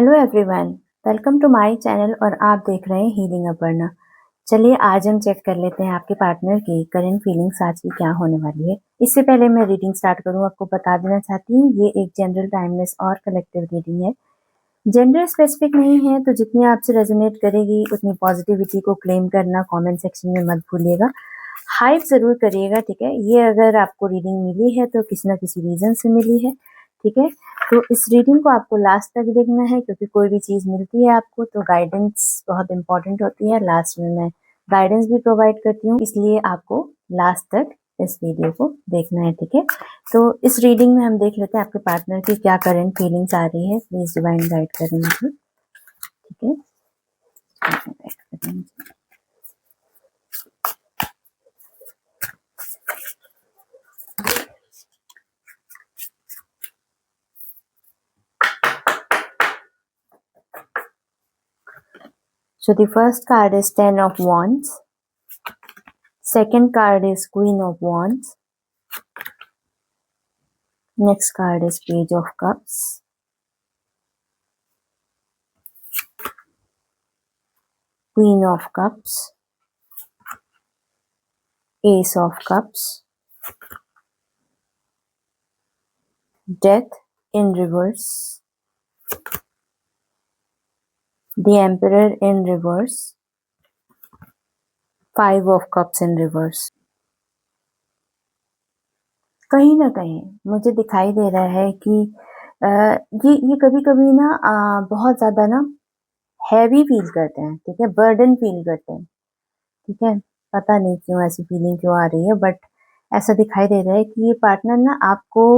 Hello everyone, welcome to my channel और आप देख रहे हैं हीलिंग अपर्णा। चलिए आज हम चेक कर लेते हैं आपके पार्टनर की करंट फीलिंग्स आज की क्या होने वाली है। इससे पहले मैं रीडिंग स्टार्ट करूं, आपको बता देना चाहती हूँ ये एक जनरल, टाइमलेस और कलेक्टिव रीडिंग है। जेंडर स्पेसिफिक नहीं है, तो जितनी आपसे रेजोनेट करेगी उतनी पॉजिटिविटी को क्लेम करना कमेंट सेक्शन में मत भूलिएगा। हाइप जरूर करिएगा, ठीक है। ये अगर आपको रीडिंग मिली है तो किसी ना किसी रीजन से मिली है, ठीक है। तो इस रीडिंग को आपको लास्ट तक देखना है, क्योंकि कोई भी चीज मिलती है आपको तो गाइडेंस बहुत इंपॉर्टेंट होती है। लास्ट में मैं गाइडेंस भी प्रोवाइड करती हूँ, इसलिए आपको लास्ट तक इस वीडियो को देखना है, ठीक है। तो इस रीडिंग में हम देख लेते हैं आपके पार्टनर की क्या करंट फीलिंग्स आ रही है। प्लीज डिवाइन गाइड करें मुझे, ठीक है। So the first card is Ten of Wands. Second card is Queen of Wands. Next card is Page of Cups. Queen of Cups. Ace of Cups. Death in reverse. The Emperor in reverse. Five of Cups in reverse. कहीं ना कहीं मुझे दिखाई दे रहा है कि ये कभी कभी ना बहुत ज्यादा ना हैवी फील करते हैं, ठीक है, बर्डन फील करते हैं, ठीक है। पता नहीं क्यों ऐसी फीलिंग क्यों आ रही है, बट ऐसा दिखाई दे रहा है कि ये पार्टनर ना आपको,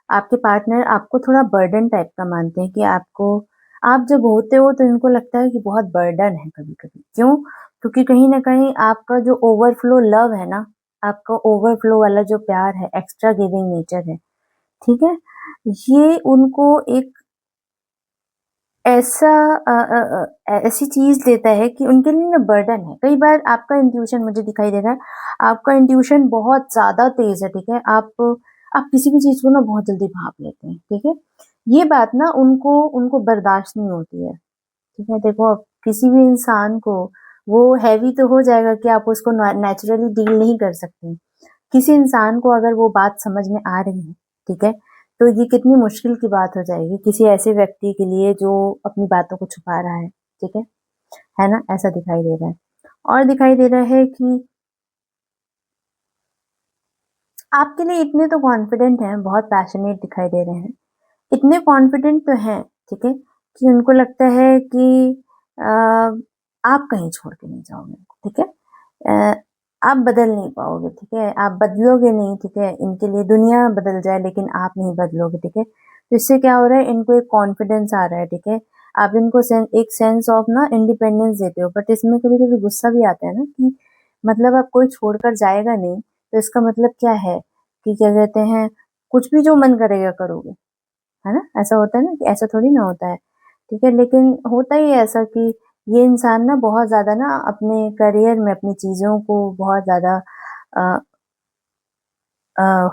आपके पार्टनर आपको थोड़ा बर्डन टाइप का मानते हैं कि आपको, आप जब होते हो तो इनको लगता है कि बहुत बर्डन है कभी कभी। क्यों? क्योंकि कहीं ना कहीं आपका जो ओवरफ्लो लव है ना, आपका ओवरफ्लो वाला जो प्यार है, एक्स्ट्रा गिविंग नेचर है, ठीक है, ये उनको एक ऐसा ऐसी चीज देता है कि उनके लिए ना बर्डन है। कई बार आपका इंट्यूशन मुझे दिखाई दे रहा है, आपका इंट्यूशन बहुत ज्यादा तेज है, ठीक है। आप किसी भी चीज को ना बहुत जल्दी भाप लेते हैं, ठीक है। ये बात ना उनको उनको बर्दाश्त नहीं होती है, ठीक है। देखो, अब किसी भी इंसान को वो हैवी तो हो जाएगा कि आप उसको नेचुरली डील नहीं कर सकते। किसी इंसान को अगर वो बात समझ में आ रही है, ठीक है, तो ये कितनी मुश्किल की बात हो जाएगी किसी ऐसे व्यक्ति के लिए जो अपनी बातों को छुपा रहा है, ठीक है ना। ऐसा दिखाई दे रहा है। और दिखाई दे रहा है कि आपके लिए इतने तो कॉन्फिडेंट हैं, बहुत पैशनेट दिखाई दे रहे हैं, इतने कॉन्फिडेंट तो हैं, ठीक है, कि उनको लगता है कि आप कहीं छोड़ के नहीं जाओगे, ठीक है। आप बदल नहीं पाओगे, ठीक है, आप बदलोगे नहीं, ठीक है। इनके लिए दुनिया बदल जाए लेकिन आप नहीं बदलोगे, ठीक है। तो इससे क्या हो रहा है, इनको एक कॉन्फिडेंस आ रहा है, ठीक है। आप इनको एक सेंस ऑफ ना इंडिपेंडेंस देते हो, बट इसमें कभी कभी गुस्सा भी आता है ना कि मतलब आप कोई छोड़कर जाएगा नहीं, तो इसका मतलब क्या है कि क्या कहते हैं, कुछ भी जो मन करेगा करोगे, है ना। ऐसा होता है ना, कि ऐसा थोड़ी ना होता है, ठीक है। लेकिन होता ही है ऐसा कि ये इंसान ना बहुत ज्यादा ना अपने करियर में अपनी चीजों को बहुत ज्यादा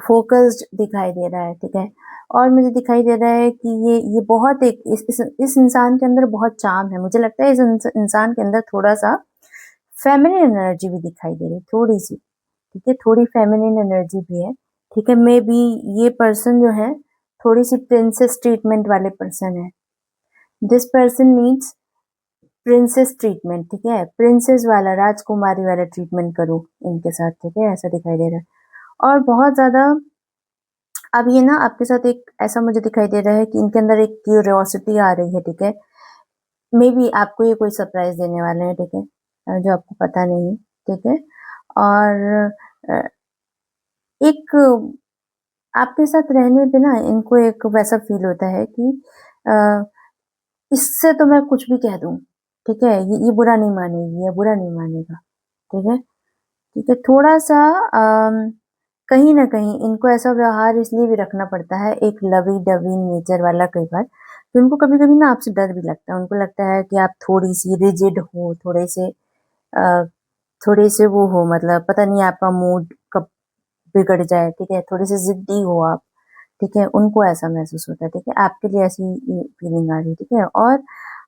फोकस्ड दिखाई दे रहा है, ठीक है। और मुझे दिखाई दे रहा है कि ये बहुत एक इस इंसान के अंदर बहुत चार्म है। मुझे लगता है इस इंसान के अंदर थोड़ा सा फेमिनिन एनर्जी भी दिखाई दे रही है, थोड़ी सी, ठीक है, थोड़ी फेमिनिन एनर्जी भी है, ठीक है। मे बी ये पर्सन जो है थोड़ी सी प्रिंसेस ट्रीटमेंट वाले पर्सन है। This person needs princess treatment, ठीक है, प्रिंसेस वाला, राजकुमारी वाला ट्रीटमेंट करो इनके साथ, ठीक है। ऐसा दिखाई दे रहा है। और बहुत ज्यादा अब ये ना आपके साथ एक ऐसा मुझे दिखाई दे रहा है कि इनके अंदर एक क्यूरियोसिटी आ रही है, ठीक है। मे बी आपको ये कोई सरप्राइज देने वाले हैं, ठीक है, जो आपको पता नहीं है, ठीक है। और एक आपके साथ रहने पे ना इनको एक वैसा फील होता है कि अ, इससे तो मैं कुछ भी कह दूं, ठीक है, ये बुरा नहीं मानेगी, ये बुरा नहीं मानेगा, ठीक है, ठीक है। थोड़ा सा कहीं ना कहीं इनको ऐसा व्यवहार इसलिए भी रखना पड़ता है, एक लवी डवी नेचर वाला, कई बार तो उनको कभी कभी ना आपसे डर भी लगता है। उनको लगता है कि आप थोड़ी सी रिजिड हो, अ, थोड़े से वो हो, मतलब पता नहीं आपका मूड कब बिगड़ जाए, ठीक है, थोड़े से जिद्दी हो आप, ठीक है, उनको ऐसा महसूस होता है, ठीक है, आपके लिए ऐसी फीलिंग आ रही है, ठीक है, और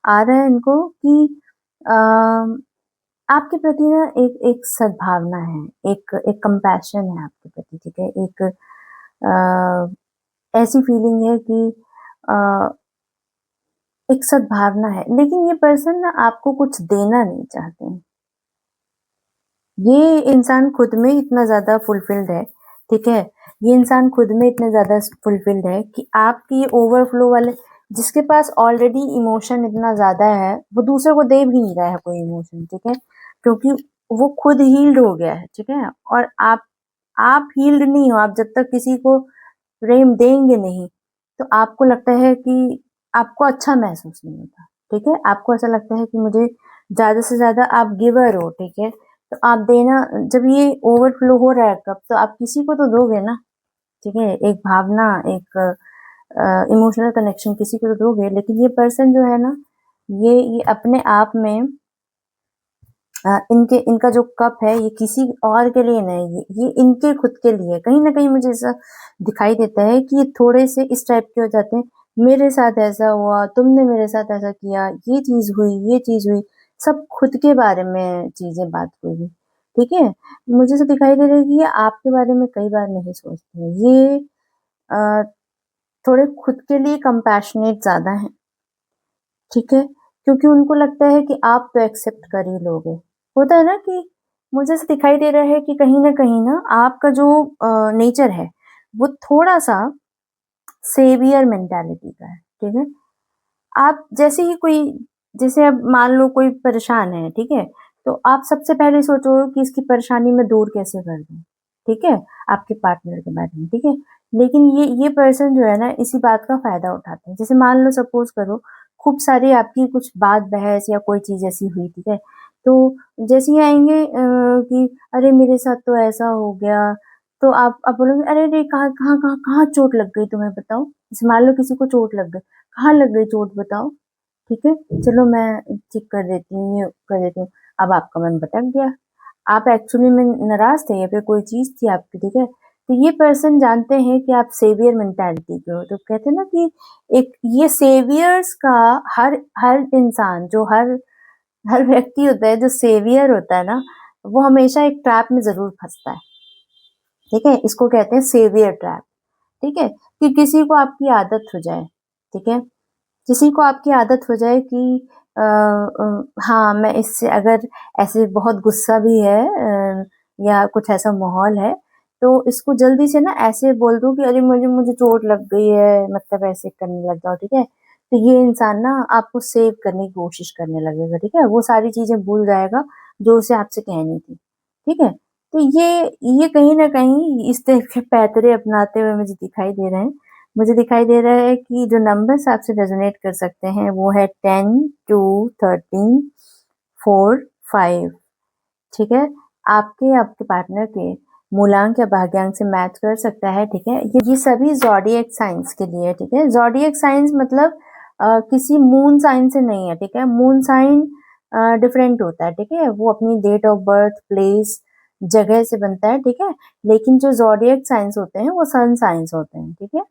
आ रहा है इनको कि आपके प्रति ना एक एक सद्भावना है, एक एक कंपैशन है आपके प्रति, ठीक है, एक ऐसी फीलिंग है कि अ, एक सद्भावना है, लेकिन ये पर्सन ना आपको कुछ देना नहीं चाहते हैं। ये इंसान खुद में इतना ज़्यादा फुलफिल्ड है, ठीक है? ये इंसान खुद में इतना ज़्यादा फुलफिल्ड है कि आपकी ये ओवरफ्लो वाले जिसके पास ऑलरेडी इमोशन इतना ज़्यादा है, वो दूसरे को दे भी नहीं रहा है कोई इमोशन, ठीक है? क्योंकि वो खुद हील्ड हो गया है, ठीक है? और आप हील्ड नहीं हो, आप जब तक किसी को प्रेम देंगे नहीं, तो आपको लगता है कि आपको अच्छा महसूस नहीं होता, ठीक है? आपको ऐसा लगता है कि मुझे ज़्यादा से ज़्यादा आप गिवर हो, ठीक है? तो आप देना जब ये ओवरफ्लो हो रहा है कब, तो आप किसी को तो दोगे ना, ठीक है? एक भावना, एक इमोशनल कनेक्शन किसी को तो दोगे, लेकिन ये पर्सन जो है ना, ये अपने आप में इनका जो कप है ये किसी और के लिए नहीं, ये इनके खुद के लिए कहीं ना कहीं मुझे ऐसा दिखाई देता है कि ये थोड़े से इस टाइप के हो जाते हैं। मेरे साथ ऐसा हुआ, तुमने मेरे साथ ऐसा किया, ये चीज हुई, सब खुद के बारे में चीजें बात हुई, ठीक है। मुझे ऐसा दिखाई दे रहा है कि ये आपके बारे में कई बार नहीं सोचते हैं। ये अ, थोड़े खुद के लिए कंपैशनेट ज्यादा है, ठीक है, क्योंकि उनको लगता है कि आप तो एक्सेप्ट कर ही लोगे। होता है ना कि मुझे ऐसा दिखाई दे रहा है कि कहीं न आपका जो नेचर है, वो थोड़ा-सा सेवियर मेंटालिटी का है, ठीक है? आप जैसे अब मान लो कोई परेशान है, ठीक है? तो आप सबसे पहले सोचो कि इसकी परेशानी मैं दूर कैसे कर दूँ, ठीक है? आपके पार्टनर के बारे में, ठीक है? लेकिन ये पर्सन जो है ना इसी बात का फ़ायदा उठाते हैं। जैसे मान लो सपोज़ करो खूब सारी आपकी कुछ बात बहस या कोई चीज़ ऐसी हुई, ठीक है? तो जैसे ही आएँगे कि अरे मेरे साथ तो ऐसा हो गया, तो आप बोलोगे अरे रे कहाँ चोट लग गई तुम्हें बताओ? जैसे मान लो किसी को चोट लग गई, कहाँ लग गई चोट बताओ? ठीक है, चलो मैं ठीक कर देती हूँ, ये कर देती हूँ। अब आपका मन भटक गया। आप एक्चुअली में नाराज़ थे या फिर कोई चीज़ थी आपकी, ठीक है? तो ये पर्सन जानते हैं कि आप सेवियर मेंटालिटी के हो। तो कहते हैं ना कि एक ये सेवियर्स का हर हर इंसान जो हर व्यक्ति होता है जो सेवियर होता है ना, वो हमेशा एक ट्रैप में ज़रूर फँसता है। ठीक है? इसको कहते हैं सेवियर ट्रैप। ठीक है? कि किसी को आपकी आदत हो जाए, ठीक है? किसी को आपकी आदत हो जाए कि हाँ, मैं इससे अगर ऐसे बहुत गुस्सा भी है या कुछ ऐसा माहौल है, तो इसको जल्दी से ना ऐसे बोल दूँ कि अरे मुझे मुझे चोट लग गई है, मतलब ऐसे करने लग जाओ, ठीक है? तो ये इंसान ना आपको सेव करने की कोशिश करने लगेगा, ठीक है? वो सारी चीज़ें भूल जाएगा, जो उसे आपसे कहनी थी, ठीक है? तो ये कहीं न कहीं इस तरह के पैतरे अपनाते हुए मुझे दिखाई दे रहे हैं। मुझे दिखाई दे रहा है कि जो नंबर्स आपसे रेज़ोनेट कर सकते हैं वो है 10, 2, 13, 4, 5, ठीक है? आपके पार्टनर के मूलांक या भाग्यांक से मैच कर सकता है, ठीक है? ये सभी ज़ॉडिएक साइन्स के लिए है, ठीक है? ज़ॉडिएक साइन्स मतलब किसी मून साइन से नहीं है, ठीक है? मून साइन डिफरेंट होता है, ठीक है? वो अपनी डेट ऑफ बर्थ, प्लेस, जगह से बनता है, ठीक है? लेकिन जो ज़ॉडिएक साइन्स होते हैं वो सन साइन्स होते हैं, ठीक है?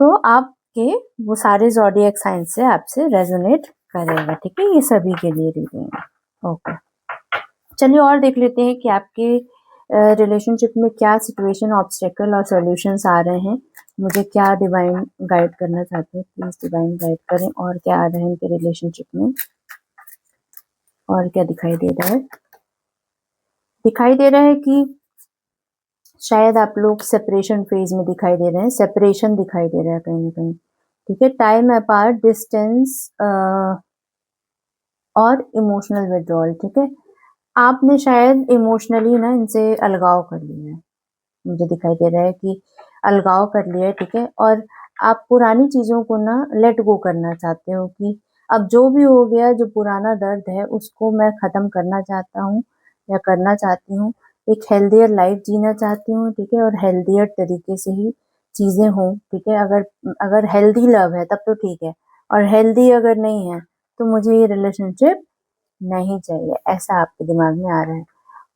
तो आपके वो सारे ज़ॉडिएक साइन से आपसे रेज़ोनेट करेगा, ठीक है? ये सभी के लिए रीडिंग है। ओके। चलिए और देख लेते हैं कि आपके रिलेशनशिप में क्या सिचुएशन, ऑब्स्टेकल और सॉल्यूशंस आ रहे हैं। मुझे क्या डिवाइन गाइड करना चाहते हैं, प्लीज़ डिवाइन गाइड करें और क्या आ रहा है इनके रिलेशनशिप में और क्या दिखाई दे रहा है? दिखाई दे रहा है कि शायद आप लोग सेपरेशन फेज़ में दिखाई दे रहे हैं, सेपरेशन दिखाई दे रहा है कहीं न कहीं, ठीक है? टाइम अपार्ट, डिस्टेंस और इमोशनल विथड्रॉल, ठीक है? आपने शायद इमोशनली ना इनसे अलगाव कर लिया है। मुझे दिखाई दे रहा है कि अलगाव कर लिया है, ठीक है? और आप पुरानी चीज़ों को ना लेट गो करना चाहते हो कि अब जो भी हो गया, जो पुराना दर्द है, उसको मैं ख़त्म करना चाहता हूँ या करना चाहती हूँ। एक हेल्थियर लाइफ़ जीना चाहती हूँ, ठीक है? और हेल्थियर तरीके से ही चीज़ें हों, ठीक है? अगर अगर हेल्दी लव है तब तो ठीक है और हेल्दी अगर नहीं है, तो मुझे ये रिलेशनशिप नहीं चाहिए, ऐसा आपके दिमाग में आ रहा है।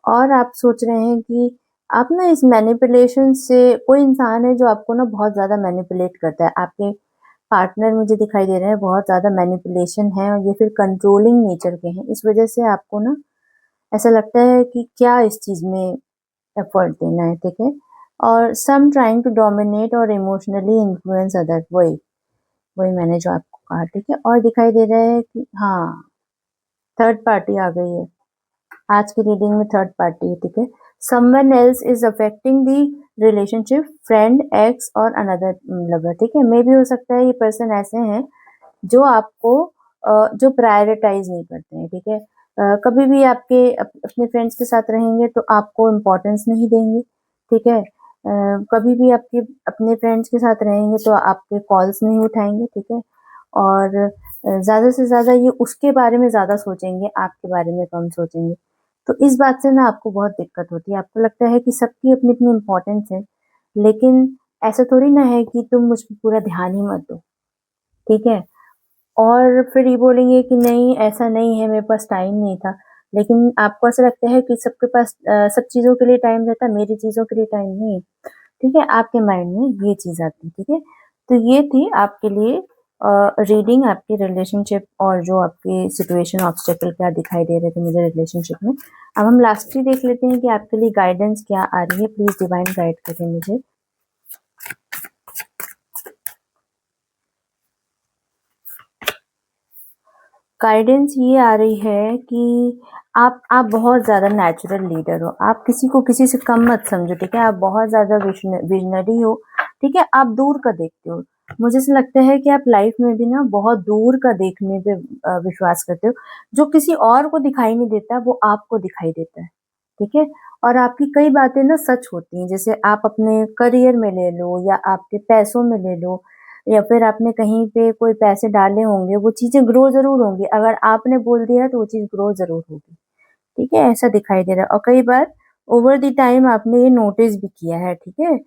और आप सोच रहे हैं कि आप ना इस मैनिपुलेशन से कोई इंसान है जो आपको ना बहुत ज़्यादा मैनिपुलेट करता है। आपके पार्टनर मुझे दिखाई दे रहे हैं बहुत ज़्यादा मैनिपुलेशन है और ये फिर कंट्रोलिंग नेचर के हैं। इस वज़ह से आपको ना ऐसा लगता है कि क्या इस चीज़ में एफर्ट देना है, ठीक है? और सम ट्राइंग टू डोमिनेट और इमोशनली इन्फ्लुएंस अदर वही, वही मैंने जो आपको कहा, ठीक है? और दिखाई दे रहा है कि हाँ, थर्ड पार्टी आ गई है। आज की रीडिंग में थर्ड पार्टी है, ठीक है? Someone else is affecting the relationship, friend, x और अनदर लवर, ठीक है? मे भी हो सकता है ये पर्सन ऐसे हैं जो आपको जो प्रायोरिटाइज नहीं करते हैं, ठीक है? कभी भी आपके अपने फ्रेंड्स के साथ रहेंगे तो आपको इम्पोर्टेंस नहीं देंगे, ठीक है? कभी भी आपके अपने फ्रेंड्स के साथ रहेंगे तो आपके कॉल्स नहीं उठाएंगे, ठीक है? और ज़्यादा से ज़्यादा ये उसके बारे में ज़्यादा सोचेंगे, आपके बारे में कम सोचेंगे। तो इस बात से ना आपको बहुत दिक्कत होती है। आपको लगता है कि सबकी अपनी-अपनी इम्पोर्टेंस है, लेकिन ऐसा थोड़ी ना है कि तुम मुझ पे पूरा ध्यान ही मत दो, ठीक है? और फिर ये बोलेंगे कि नहीं ऐसा नहीं है, मेरे पास टाइम नहीं था। लेकिन आपको ऐसा लगता है कि सबके पास सब चीज़ों के लिए टाइम रहता है, मेरी चीज़ों के लिए टाइम नहीं है, ठीक है? आपके माइंड में ये चीज़ आती है, ठीक है? तो ये थी आपके लिए रीडिंग आपके रिलेशनशिप और जो आपके सिचुएशन ऑब्स्टेकल क्या दिखाई दे रहे थे मुझे रिलेशनशिप में। अब हम लास्टली देख लेते हैं कि आपके लिए गाइडेंस क्या आ रही है। प्लीज़ डिवाइन गाइड करें मुझे। गाइडेंस ये आ रही है कि आप बहुत ज़्यादा नेचुरल लीडर हो। आप किसी को किसी से कम मत समझो, ठीक है? आप बहुत ज़्यादा विज़नरी हो, ठीक है? आप दूर का देखते हो। मुझे ऐसा लगता है कि आप लाइफ में भी ना बहुत दूर का देखने पे विश्वास करते हो। जो किसी और को दिखाई नहीं देता, वो आपको दिखाई देता है, ठीक है? और आपकी कई बातें ना सच होती हैं। जैसे आप अपने करियर में ले लो या आपके पैसों में ले लो या फिर आपने कहीं पे कोई पैसे डाले होंगे, वो चीज़ें ग्रो ज़रूर होंगी। अगर आपने बोल दिया तो वो चीज़ ग्रो ज़रूर होगी, ठीक है? ऐसा दिखाई दे रहा है और कई बार ओवर द टाइम आपने ये नोटिस भी किया है, ठीक है?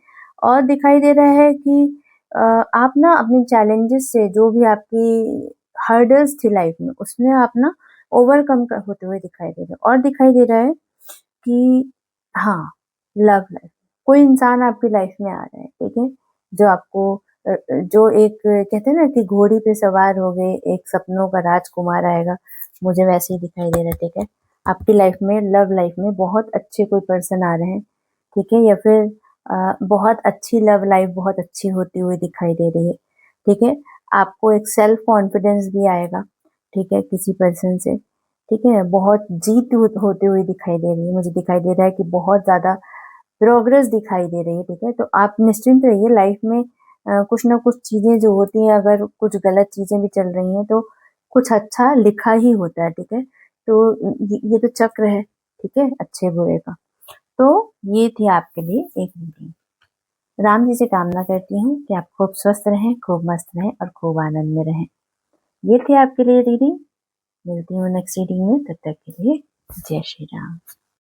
और दिखाई दे रहा है कि आप ना अपने चैलेंजेस से जो भी आपकी हर्डल्स थी लाइफ में, उसमें आप ना ओवरकम होते हुए दिखाई दे रहे हो और दिखाई दे रहा है कि हाँ, लव लाइफ कोई इंसान आपकी लाइफ में आ रहा है, ठीक है? जो आपको जो एक कहते हैं ना कि घोड़ी पे सवार हो गए, एक सपनों का राजकुमार आएगा, मुझे वैसे ही दिखाई दे रहा है, ठीक है? आपकी लाइफ में लव लाइफ में बहुत अच्छे कोई पर्सन आ रहे हैं, ठीक है? या फिर बहुत अच्छी लव लाइफ बहुत अच्छी होती हुई दिखाई दे रही है, ठीक है? आपको एक सेल्फ कॉन्फिडेंस भी आएगा, ठीक है? किसी पर्सन से, ठीक है? बहुत जीत होते हुए दिखाई दे रही है। मुझे दिखाई दे रहा है कि बहुत ज़्यादा प्रोग्रेस दिखाई दे रही है, ठीक है? तो आप निश्चिंत रहिए लाइफ में कुछ ना कुछ चीज़ें जो होती हैं अगर कुछ गलत चीज़ें भी चल रही हैं तो कुछ अच्छा लिखा ही होता है, ठीक है? तो ये तो चक्र है, ठीक है? अच्छे-बुरे का। तो ये थी आपके लिए एक रीडिंग। राम जी से कामना करती हूँ कि आप खूब स्वस्थ रहें, खूब मस्त रहें और खूब आनंद में रहें। ये थी आपके लिए रीडिंग। मिलती हूँ नेक्स्ट रीडिंग में, तब तक के लिए जय श्री राम।